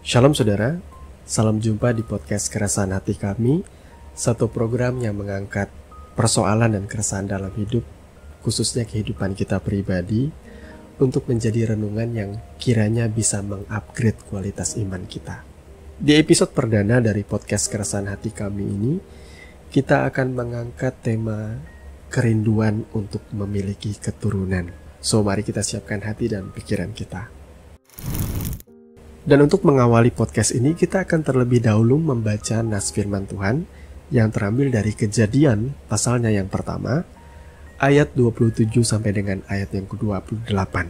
Shalom saudara, salam jumpa di podcast Keresahan Hati Kami, satu program yang mengangkat persoalan dan keresahan dalam hidup, khususnya kehidupan kita pribadi, untuk menjadi renungan yang kiranya bisa mengupgrade kualitas iman kita. Di episode perdana dari podcast Keresahan Hati Kami ini, kita akan mengangkat tema kerinduan untuk memiliki keturunan. So, mari kita siapkan hati dan pikiran kita. Dan untuk mengawali podcast ini, kita akan terlebih dahulu membaca nas firman Tuhan yang terambil dari Kejadian pasalnya yang pertama, ayat 27 sampai dengan ayat yang ke-28.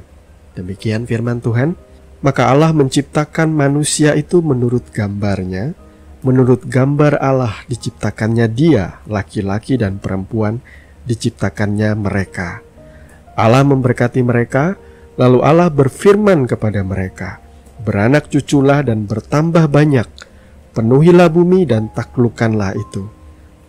Demikian firman Tuhan, maka Allah menciptakan manusia itu menurut gambarnya, menurut gambar Allah diciptakannya dia, laki-laki dan perempuan diciptakannya mereka. Allah memberkati mereka, lalu Allah berfirman kepada mereka, beranak cuculah dan bertambah banyak, penuhilah bumi dan taklukkanlah itu.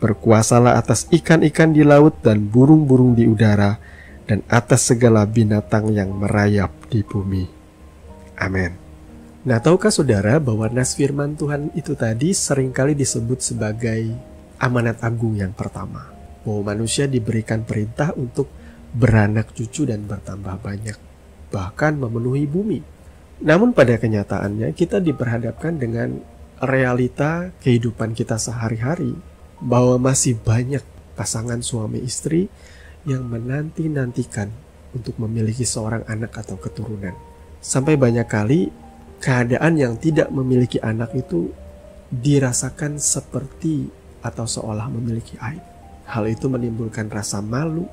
Berkuasalah atas ikan-ikan di laut dan burung-burung di udara, dan atas segala binatang yang merayap di bumi. Amin. Nah, tahukah saudara bahwa nas firman Tuhan itu tadi seringkali disebut sebagai amanat agung yang pertama, bahwa manusia diberikan perintah untuk beranak cucu dan bertambah banyak, bahkan memenuhi bumi. Namun pada kenyataannya kita diperhadapkan dengan realita kehidupan kita sehari-hari, bahwa masih banyak pasangan suami istri yang menanti-nantikan untuk memiliki seorang anak atau keturunan. Sampai banyak kali keadaan yang tidak memiliki anak itu dirasakan seperti atau seolah memiliki aib. Hal itu menimbulkan rasa malu,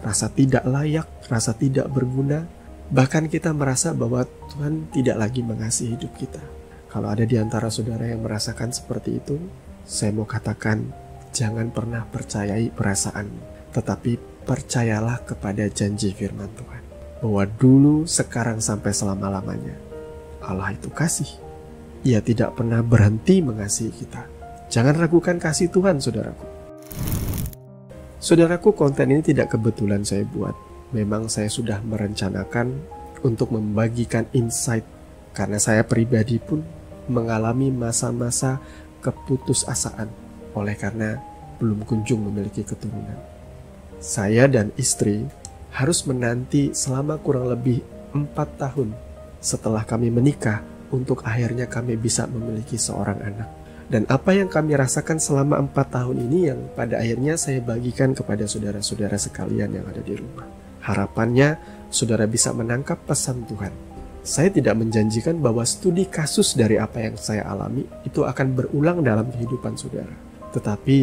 rasa tidak layak, rasa tidak berguna. Bahkan kita merasa bahwa Tuhan tidak lagi mengasihi hidup kita. Kalau ada di antara saudara yang merasakan seperti itu, saya mau katakan, jangan pernah percayai perasaanmu, tetapi percayalah kepada janji firman Tuhan, bahwa dulu, sekarang, sampai selama-lamanya Allah itu kasih. Ia tidak pernah berhenti mengasihi kita. Jangan ragukan kasih Tuhan, saudaraku. Saudaraku, konten ini tidak kebetulan saya buat. Memang saya sudah merencanakan untuk membagikan insight, karena saya pribadi pun mengalami masa-masa keputusasaan oleh karena belum kunjung memiliki keturunan. Saya dan istri harus menanti selama kurang lebih 4 tahun setelah kami menikah untuk akhirnya kami bisa memiliki seorang anak. Dan apa yang kami rasakan selama 4 tahun ini yang pada akhirnya saya bagikan kepada saudara-saudara sekalian yang ada di rumah. Harapannya, saudara bisa menangkap pesan Tuhan. Saya tidak menjanjikan bahwa studi kasus dari apa yang saya alami itu akan berulang dalam kehidupan saudara. Tetapi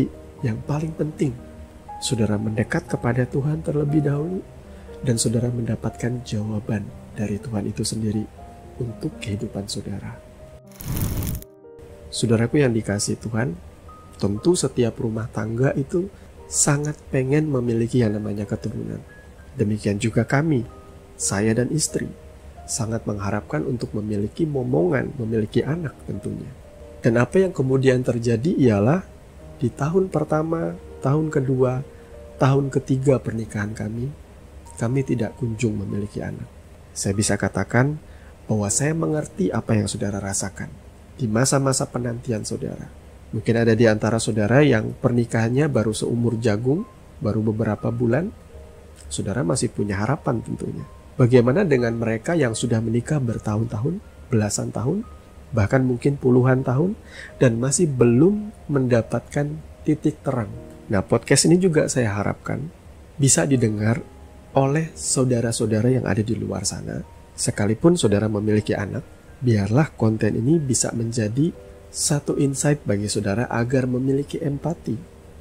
yang paling penting, saudara mendekat kepada Tuhan terlebih dahulu, dan saudara mendapatkan jawaban dari Tuhan itu sendiri untuk kehidupan saudara. Saudaraku yang dikasihi Tuhan, tentu setiap rumah tangga itu sangat pengen memiliki yang namanya keturunan. Demikian juga kami, saya dan istri, sangat mengharapkan untuk memiliki momongan, memiliki anak tentunya. Dan apa yang kemudian terjadi ialah di tahun pertama, tahun kedua, tahun ketiga pernikahan kami tidak kunjung memiliki anak. Saya bisa katakan bahwa saya mengerti apa yang saudara rasakan di masa-masa penantian saudara. Mungkin ada di antara saudara yang pernikahannya baru seumur jagung, baru beberapa bulan. Saudara masih punya harapan tentunya. Bagaimana dengan mereka yang sudah menikah bertahun-tahun, belasan tahun, bahkan mungkin puluhan tahun, dan masih belum mendapatkan titik terang? Nah, podcast ini juga saya harapkan bisa didengar oleh saudara-saudara yang ada di luar sana. Sekalipun saudara memiliki anak, biarlah konten ini bisa menjadi satu insight bagi saudara agar memiliki empati.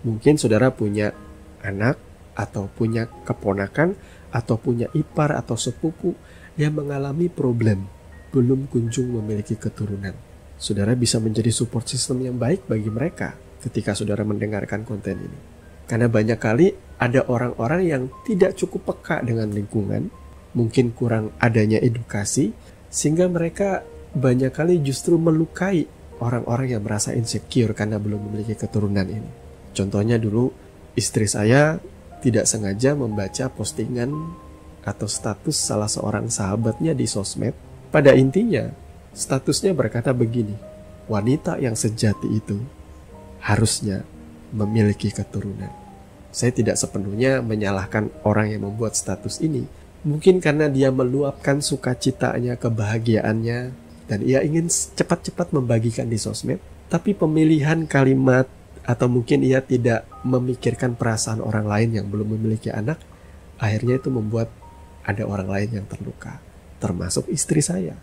Mungkin saudara punya anak, atau punya keponakan, atau punya ipar atau sepupu yang mengalami problem, belum kunjung memiliki keturunan. Saudara bisa menjadi support system yang baik bagi mereka ketika saudara mendengarkan konten ini. Karena banyak kali ada orang-orang yang tidak cukup peka dengan lingkungan, mungkin kurang adanya edukasi, sehingga mereka banyak kali justru melukai orang-orang yang merasa insecure karena belum memiliki keturunan ini. Contohnya dulu, istri saya tidak sengaja membaca postingan atau status salah seorang sahabatnya di sosmed. Pada intinya, Statusnya berkata begini, wanita yang sejati itu harusnya memiliki keturunan. Saya tidak sepenuhnya menyalahkan orang yang membuat status ini. Mungkin karena dia meluapkan sukacitanya, kebahagiaannya, dan ia ingin cepat-cepat membagikan di sosmed. Tapi pemilihan kalimat, atau mungkin ia tidak memikirkan perasaan orang lain yang belum memiliki anak, akhirnya itu membuat ada orang lain yang terluka, termasuk istri saya.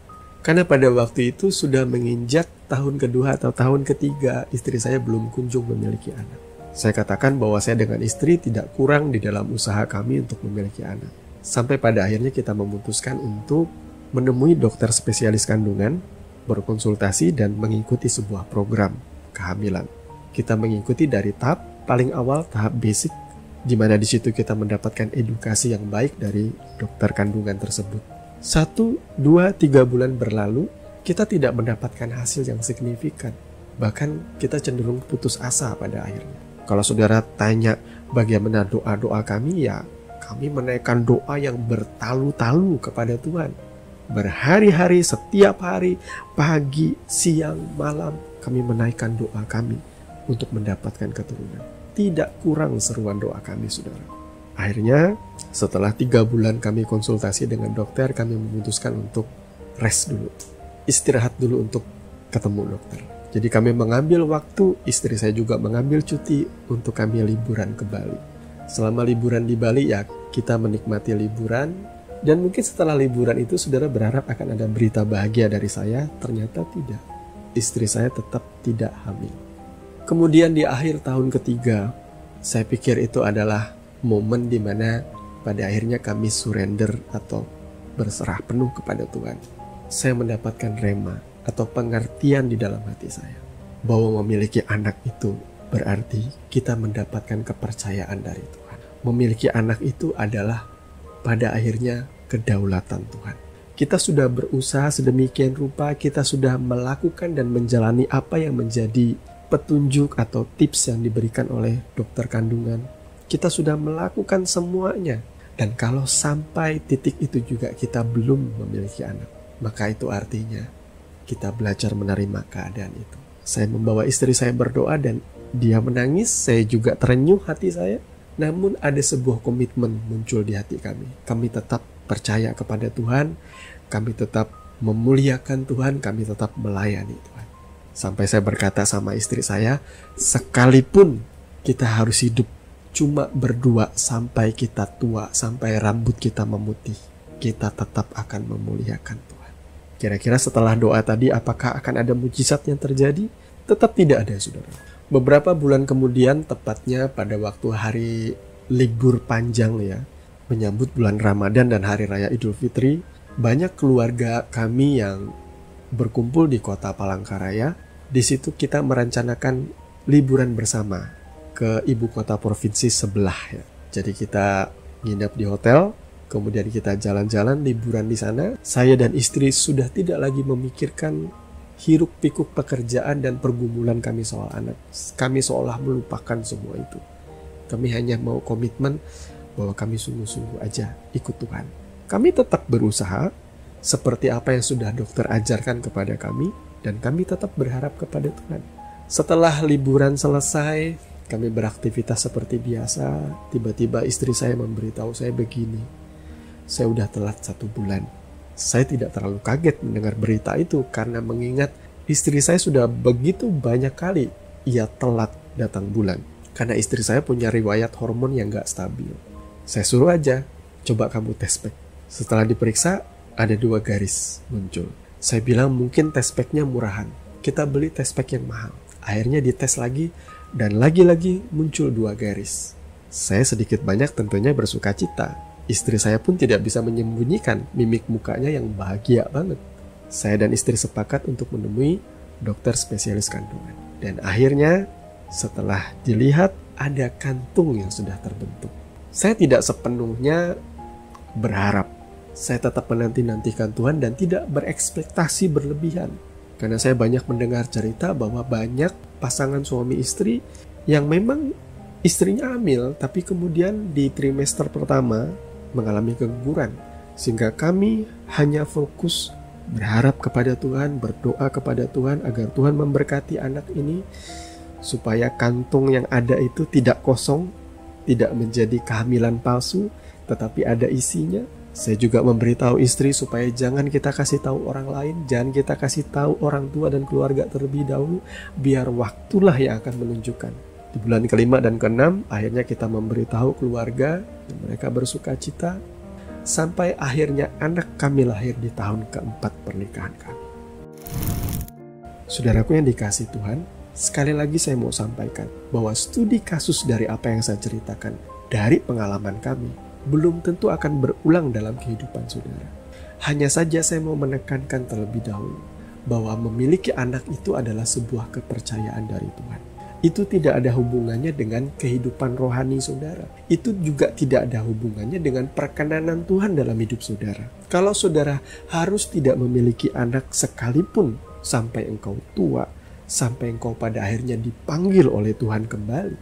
Karena pada waktu itu sudah menginjak tahun kedua atau tahun ketiga, istri saya belum kunjung memiliki anak. Saya katakan bahwa saya dengan istri tidak kurang di dalam usaha kami untuk memiliki anak. Sampai pada akhirnya kita memutuskan untuk menemui dokter spesialis kandungan, berkonsultasi dan mengikuti sebuah program kehamilan. Kita mengikuti dari tahap paling awal, tahap basic, di mana di situ kita mendapatkan edukasi yang baik dari dokter kandungan tersebut. 1, 2, 3 bulan berlalu, kita tidak mendapatkan hasil yang signifikan. Bahkan kita cenderung putus asa pada akhirnya. Kalau saudara tanya bagaimana doa-doa kami, ya kami menaikkan doa yang bertalu-talu kepada Tuhan. Berhari-hari, setiap hari, pagi, siang, malam, kami menaikkan doa kami untuk mendapatkan keturunan. Tidak kurang seruan doa kami, saudara. Akhirnya, setelah 3 bulan kami konsultasi dengan dokter, kami memutuskan untuk rest dulu. Istirahat dulu untuk ketemu dokter. Jadi kami mengambil waktu, istri saya juga mengambil cuti untuk kami liburan ke Bali. Selama liburan di Bali, ya kita menikmati liburan. Dan mungkin setelah liburan itu, saudara berharap akan ada berita bahagia dari saya. Ternyata tidak. Istri saya tetap tidak hamil. Kemudian di akhir tahun ketiga, saya pikir itu adalah momen di mana pada akhirnya kami surrender atau berserah penuh kepada Tuhan. Saya mendapatkan rema atau pengertian di dalam hati saya bahwa memiliki anak itu berarti kita mendapatkan kepercayaan dari Tuhan. Memiliki anak itu adalah pada akhirnya kedaulatan Tuhan. Kita sudah berusaha sedemikian rupa, kita sudah melakukan dan menjalani apa yang menjadi petunjuk atau tips yang diberikan oleh dokter kandungan. Kita sudah melakukan semuanya. Dan kalau sampai titik itu juga kita belum memiliki anak, maka itu artinya kita belajar menerima keadaan itu. Saya membawa istri saya berdoa dan dia menangis, saya juga terenyuh hati saya. Namun ada sebuah komitmen muncul di hati kami. Kami tetap percaya kepada Tuhan, kami tetap memuliakan Tuhan, kami tetap melayani Tuhan. Sampai saya berkata sama istri saya, sekalipun kita harus hidup cuma berdua sampai kita tua, sampai rambut kita memutih, kita tetap akan memuliakan Tuhan. Kira-kira setelah doa tadi, apakah akan ada mujizat yang terjadi? Tetap tidak ada, saudara. Beberapa bulan kemudian, tepatnya pada waktu hari libur panjang ya, menyambut bulan Ramadan dan Hari Raya Idul Fitri, banyak keluarga kami yang berkumpul di kota Palangkaraya. Di situ kita merencanakan liburan bersama ke ibu kota provinsi sebelah ya. Jadi kita nginap di hotel, kemudian kita jalan-jalan liburan di sana. Saya dan istri sudah tidak lagi memikirkan hiruk pikuk pekerjaan dan pergumulan kami soal anak. Kami seolah melupakan semua itu. Kami hanya mau komitmen bahwa kami sungguh-sungguh aja ikut Tuhan. Kami tetap berusaha seperti apa yang sudah dokter ajarkan kepada kami, dan kami tetap berharap kepada Tuhan. Setelah liburan selesai, kami beraktivitas seperti biasa. Tiba-tiba istri saya memberitahu saya begini, saya udah telat 1 bulan. Saya tidak terlalu kaget mendengar berita itu, karena mengingat istri saya sudah begitu banyak kali ia telat datang bulan. Karena istri saya punya riwayat hormon yang gak stabil. Saya suruh aja, coba kamu tes pack. Setelah diperiksa, ada 2 garis muncul. Saya bilang mungkin tes packnya murahan. Kita beli tes pack yang mahal. Akhirnya dites lagi, dan lagi-lagi muncul 2 garis. Saya sedikit banyak tentunya bersuka cita. Istri saya pun tidak bisa menyembunyikan mimik mukanya yang bahagia banget. Saya dan istri sepakat untuk menemui dokter spesialis kandungan. Dan akhirnya setelah dilihat ada kantung yang sudah terbentuk. Saya tidak sepenuhnya berharap. Saya tetap menanti-nantikan Tuhan dan tidak berekspektasi berlebihan. Karena saya banyak mendengar cerita bahwa banyak pasangan suami istri yang memang istrinya hamil, tapi kemudian di trimester pertama mengalami keguguran. Sehingga kami hanya fokus Berharap kepada Tuhan, berdoa kepada Tuhan agar Tuhan memberkati anak ini, supaya kantung yang ada itu tidak kosong, tidak menjadi kehamilan palsu, tetapi ada isinya. Saya juga memberitahu istri supaya jangan kita kasih tahu orang lain, jangan kita kasih tahu orang tua dan keluarga terlebih dahulu, biar waktulah yang akan menunjukkan. Di bulan ke-5 dan ke-6, akhirnya kita memberitahu keluarga, dan mereka bersuka cita, sampai akhirnya anak kami lahir di tahun ke-4 pernikahan kami. Saudaraku yang dikasihi Tuhan, sekali lagi saya mau sampaikan bahwa studi kasus dari apa yang saya ceritakan dari pengalaman kami belum tentu akan berulang dalam kehidupan saudara. Hanya saja saya mau menekankan terlebih dahulu bahwa memiliki anak itu adalah sebuah kepercayaan dari Tuhan. Itu tidak ada hubungannya dengan kehidupan rohani saudara. Itu juga tidak ada hubungannya dengan perkenanan Tuhan dalam hidup saudara. Kalau saudara harus tidak memiliki anak sekalipun sampai engkau tua, sampai engkau pada akhirnya dipanggil oleh Tuhan kembali,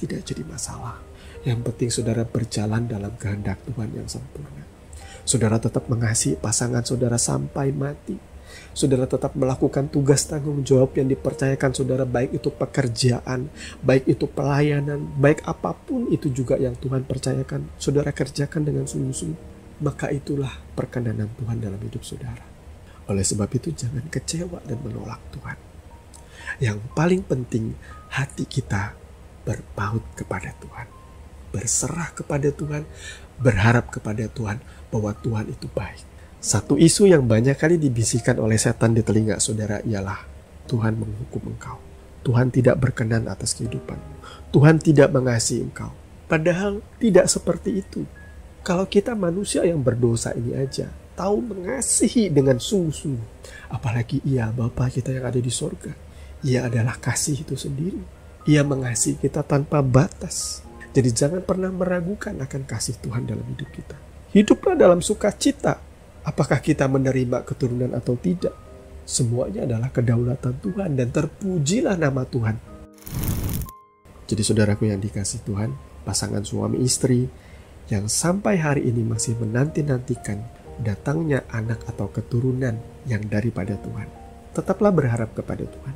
tidak jadi masalah. Yang penting saudara berjalan dalam kehendak Tuhan yang sempurna. Saudara tetap mengasihi pasangan saudara sampai mati. Saudara tetap melakukan tugas tanggung jawab yang dipercayakan saudara, baik itu pekerjaan, baik itu pelayanan, baik apapun itu juga yang Tuhan percayakan, saudara kerjakan dengan sungguh-sungguh. Maka itulah perkenanan Tuhan dalam hidup saudara. Oleh sebab itu jangan kecewa dan menolak Tuhan. Yang paling penting, hati kita berpaut kepada Tuhan, berserah kepada Tuhan, berharap kepada Tuhan bahwa Tuhan itu baik. Satu isu yang banyak kali dibisikkan oleh setan di telinga saudara ialah Tuhan menghukum engkau. Tuhan tidak berkenan atas kehidupanmu. Tuhan tidak mengasihi engkau. Padahal tidak seperti itu. Kalau kita manusia yang berdosa ini aja tahu mengasihi dengan sungguh-sungguh, apalagi Ia Bapa kita yang ada di sorga. Ia adalah kasih itu sendiri. Ia mengasihi kita tanpa batas. Jadi jangan pernah meragukan akan kasih Tuhan dalam hidup kita. Hiduplah dalam sukacita. Apakah kita menerima keturunan atau tidak? Semuanya adalah kedaulatan Tuhan dan terpujilah nama Tuhan. Jadi saudaraku yang dikasihi Tuhan, pasangan suami istri yang sampai hari ini masih menanti-nantikan datangnya anak atau keturunan yang daripada Tuhan, tetaplah berharap kepada Tuhan.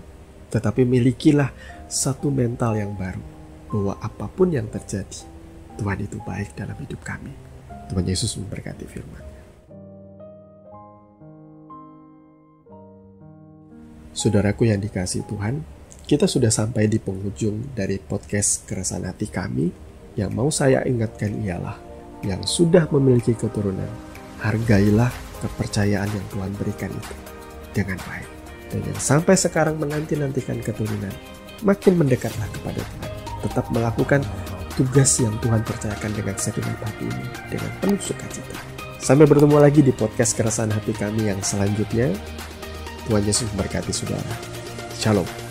Tetapi milikilah satu mental yang baru, bahwa apapun yang terjadi, Tuhan itu baik dalam hidup kami. Tuhan Yesus memberkati firman. Saudaraku yang dikasihi Tuhan, kita sudah sampai di penghujung dari podcast Keresahan Hati kami. Yang mau saya ingatkan ialah, yang sudah memiliki keturunan, hargailah kepercayaan yang Tuhan berikan itu dengan baik. Dan yang sampai sekarang menanti-nantikan keturunan, makin mendekatlah kepada Tuhan. Tetap melakukan tugas yang Tuhan percayakan dengan segenap hati ini, dengan penuh sukacita. Sampai bertemu lagi di podcast Keresahan Hati kami yang selanjutnya. Tuhan Yesus memberkati saudara. Shalom.